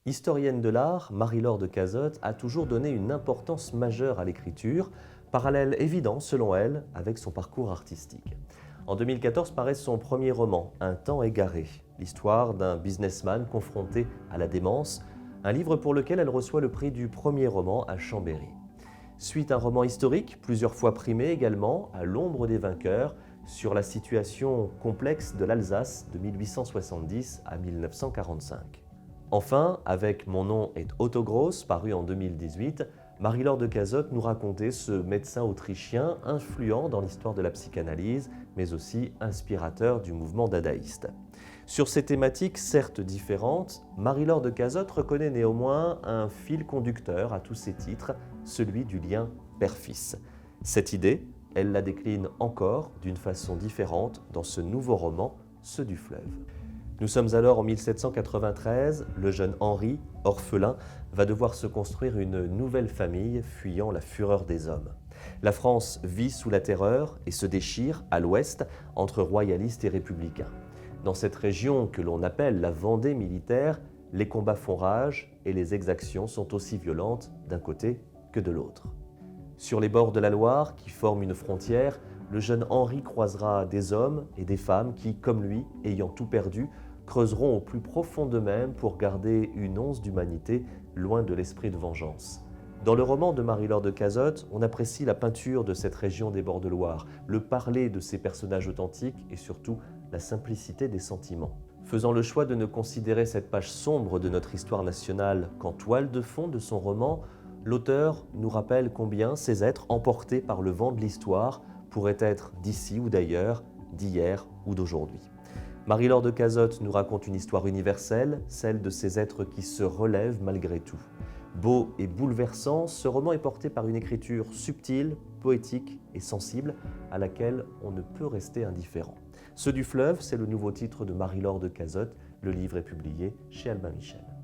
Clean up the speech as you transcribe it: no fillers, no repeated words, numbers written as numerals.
Historienne de l'art, Marie-Laure de Cazotte a toujours donné une importance majeure à l'écriture, parallèle évident selon elle avec son parcours artistique. En 2014 paraît son premier roman, Un temps égaré, l'histoire d'un businessman confronté à la démence, un livre pour lequel elle reçoit le prix du premier roman à Chambéry. Suite un roman historique, plusieurs fois primé également, À l'ombre des vainqueurs, sur la situation complexe de l'Alsace de 1870 à 1945. Enfin, avec Mon nom est Otto Gross, paru en 2018, Marie-Laure de Cazotte nous racontait ce médecin autrichien influent dans l'histoire de la psychanalyse, mais aussi inspirateur du mouvement dadaïste. Sur ces thématiques certes différentes, Marie-Laure de Cazotte reconnaît néanmoins un fil conducteur à tous ses titres, celui du lien père-fils. Cette idée, elle la décline encore d'une façon différente dans ce nouveau roman, Ceux du fleuve. Nous sommes alors en 1793, le jeune Henri, orphelin, va devoir se construire une nouvelle famille fuyant la fureur des hommes. La France vit sous la terreur et se déchire, à l'ouest, entre royalistes et républicains. Dans cette région que l'on appelle la Vendée militaire, les combats font rage et les exactions sont aussi violentes d'un côté que de l'autre. Sur les bords de la Loire, qui forment une frontière, le jeune Henri croisera des hommes et des femmes qui, comme lui, ayant tout perdu, creuseront au plus profond d'eux-mêmes pour garder une once d'humanité loin de l'esprit de vengeance. Dans le roman de Marie-Laure de Cazotte, on apprécie la peinture de cette région des bords de Loire, le parler de ces personnages authentiques et surtout la simplicité des sentiments. Faisant le choix de ne considérer cette page sombre de notre histoire nationale qu'en toile de fond de son roman, l'auteur nous rappelle combien ces êtres emportés par le vent de l'histoire pourraient être d'ici ou d'ailleurs, d'hier ou d'aujourd'hui. Marie-Laure de Cazotte nous raconte une histoire universelle, celle de ces êtres qui se relèvent malgré tout. Beau et bouleversant, ce roman est porté par une écriture subtile, poétique et sensible à laquelle on ne peut rester indifférent. Ceux du fleuve, c'est le nouveau titre de Marie-Laure de Cazotte. Le livre est publié chez Albin Michel.